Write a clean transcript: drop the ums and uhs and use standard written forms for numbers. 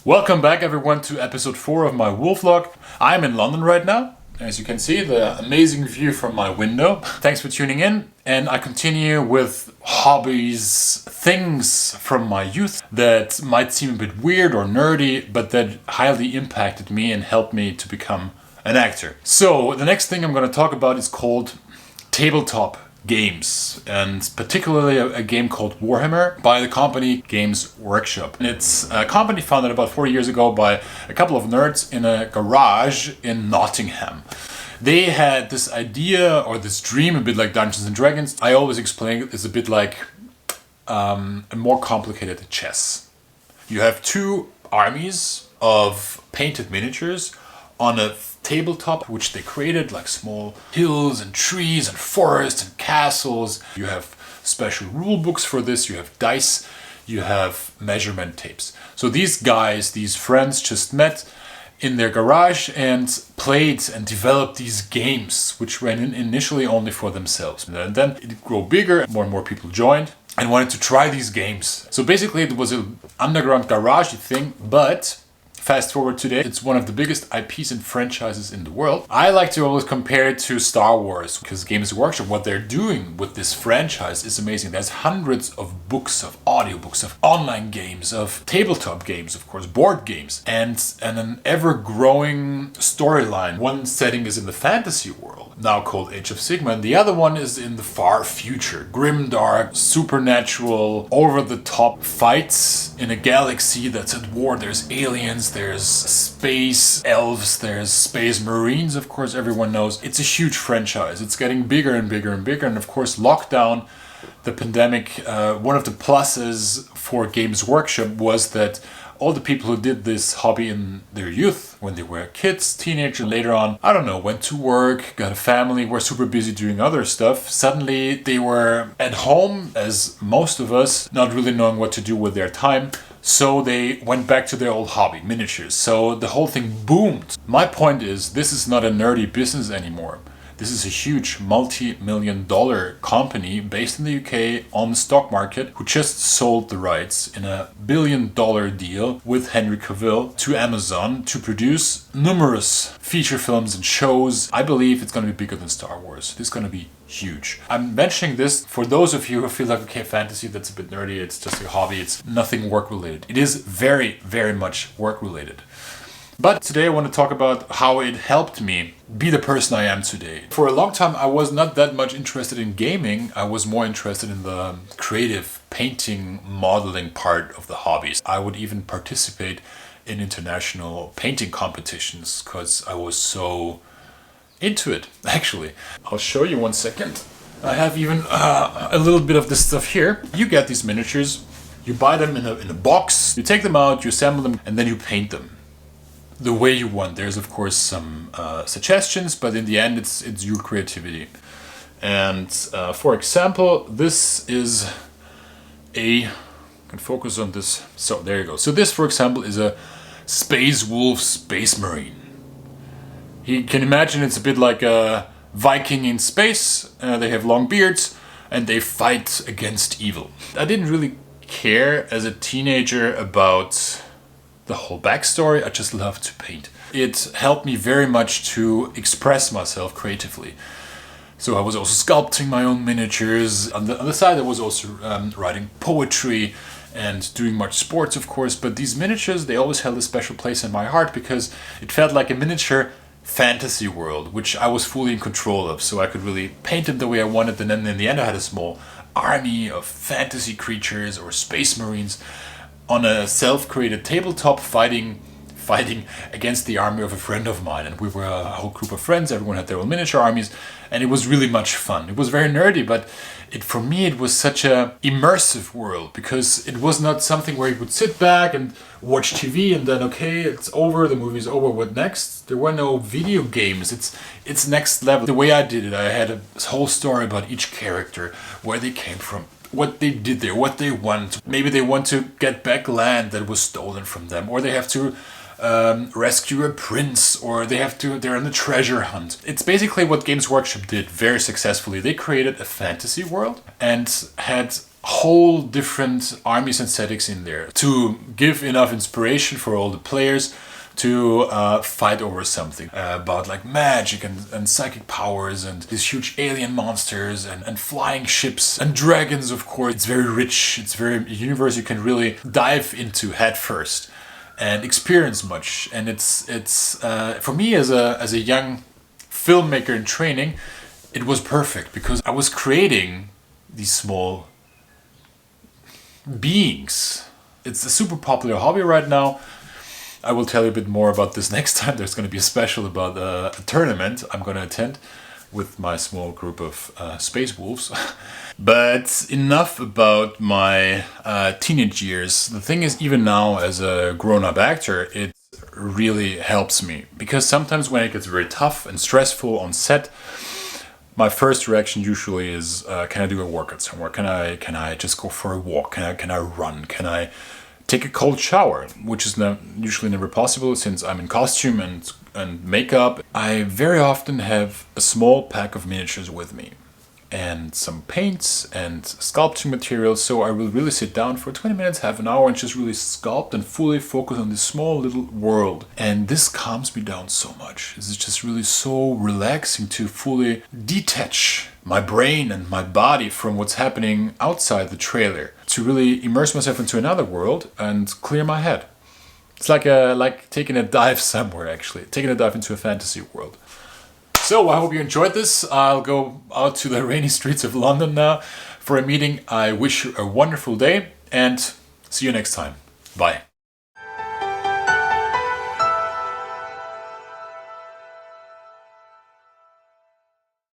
Welcome back everyone to episode 4 of my WOLVLOG. I'm in London right now. As you can see, the amazing view from my window. Thanks for tuning in. And I continue with hobbies, things from my youth that might seem a bit weird or nerdy, but that highly impacted me and helped me to become an actor. So the next thing I'm going to talk about is called tabletop games, and particularly a game called Warhammer by the company Games Workshop. And it's a company founded about 4 years ago by a couple of nerds in a garage in Nottingham. They had this idea or this dream, a bit like Dungeons and Dragons. I always explain it as a bit like a more complicated chess. You have two armies of painted miniatures on a tabletop which they created, like small hills and trees and forests and castles. You have special rule books for this, you have dice, you have measurement tapes. So these guys, these friends just met in their garage and played and developed these games which ran initially only for themselves. And then it grew bigger, more and more people joined and wanted to try these games. So basically it was an underground garage thing, but fast forward today, it's one of the biggest IPs and franchises in the world. I like to always compare it to Star Wars because Games Workshop, what they're doing with this franchise is amazing. There's hundreds of books, of audiobooks, of online games, of tabletop games, of course, board games, and an ever-growing storyline. One setting is in the fantasy world, now called Age of Sigmar, and the other one is in the far future. Grimdark, supernatural, over-the-top fights in a galaxy that's at war. There's aliens, there's space elves, there's space marines, of course, everyone knows. It's a huge franchise. It's getting bigger and bigger and bigger. And of course, lockdown, the pandemic, one of the pluses for Games Workshop was that all the people who did this hobby in their youth, when they were kids, teenagers, later on, I don't know, went to work, got a family, were super busy doing other stuff. Suddenly they were at home, as most of us, not really knowing what to do with their time. So they went back to their old hobby, miniatures. So the whole thing boomed. My point is, this is not a nerdy business anymore. This is a huge multi-million-dollar company based in the UK on the stock market who just sold the rights in a billion-dollar deal with Henry Cavill to Amazon to produce numerous feature films and shows. I believe it's going to be bigger than Star Wars. It's going to be huge. I'm mentioning this for those of you who feel like, okay, fantasy, that's a bit nerdy, it's just a hobby, it's nothing work-related. It is very, very much work-related. But today I want to talk about how it helped me be the person I am today. For a long time I was not that much interested in gaming. I was more interested in the creative painting, modeling part of the hobbies. I would even participate in international painting competitions because I was so into it, actually. I'll show you one second. I have even a little bit of this stuff here. You get these miniatures, you buy them in a box, you take them out, you assemble them, and then you paint them the way you want. There's of course some suggestions, but in the end it's your creativity. And for example, this is I can focus on this. So there you go. So this, for example, is a Space Wolf Space Marine. You can imagine it's a bit like a Viking in space. They have long beards and they fight against evil. I didn't really care as a teenager about the whole backstory. I just love to paint. It helped me very much to express myself creatively. So I was also sculpting my own miniatures. On the side I was also writing poetry and doing much sports, of course. But these miniatures, they always held a special place in my heart because it felt like a miniature fantasy world, which I was fully in control of. So I could really paint it the way I wanted. And then in the end I had a small army of fantasy creatures or space marines on a self-created tabletop fighting against the army of a friend of mine. And we were a whole group of friends, everyone had their own miniature armies, and it was really much fun. It was very nerdy, but for me it was such a immersive world because it was not something where you would sit back and watch TV and then, okay, it's over, the movie's over, what next? There were no video games. It's next level. The way I did it, I had a whole story about each character, where they came from, what they did there, what they want. Maybe they want to get back land that was stolen from them, or they have to rescue a prince, or they're on a treasure hunt. It's basically what Games Workshop did very successfully. They created a fantasy world and had whole different armies and settings in there to give enough inspiration for all the players to fight over something about like magic and psychic powers and these huge alien monsters and flying ships and dragons, of course. It's very rich, it's very a universe you can really dive into head first and experience much. And it's for me as a young filmmaker in training, it was perfect because I was creating these small beings. It's a super popular hobby right now. I will tell you a bit more about this next time. There's going to be a special about a tournament I'm going to attend with my small group of space wolves. But enough about my teenage years. The thing is, even now as a grown-up actor, it really helps me. Because sometimes when it gets very tough and stressful on set, my first reaction usually is, can I do a workout somewhere? Can I just go for a walk? Can I run? Can I take a cold shower? Which is usually never possible since I'm in costume and makeup. I very often have a small pack of miniatures with me and some paints and sculpting materials, so I will really sit down for 20 minutes, half an hour, and just really sculpt and fully focus on this small little world. And this calms me down so much. This is just really so relaxing to fully detach my brain and my body from what's happening outside the trailer, to really immerse myself into another world and clear my head. It's like taking a dive somewhere, actually, taking a dive into a fantasy world. So I hope you enjoyed this. I'll go out to the rainy streets of London now for a meeting. I wish you a wonderful day and see you next time. Bye.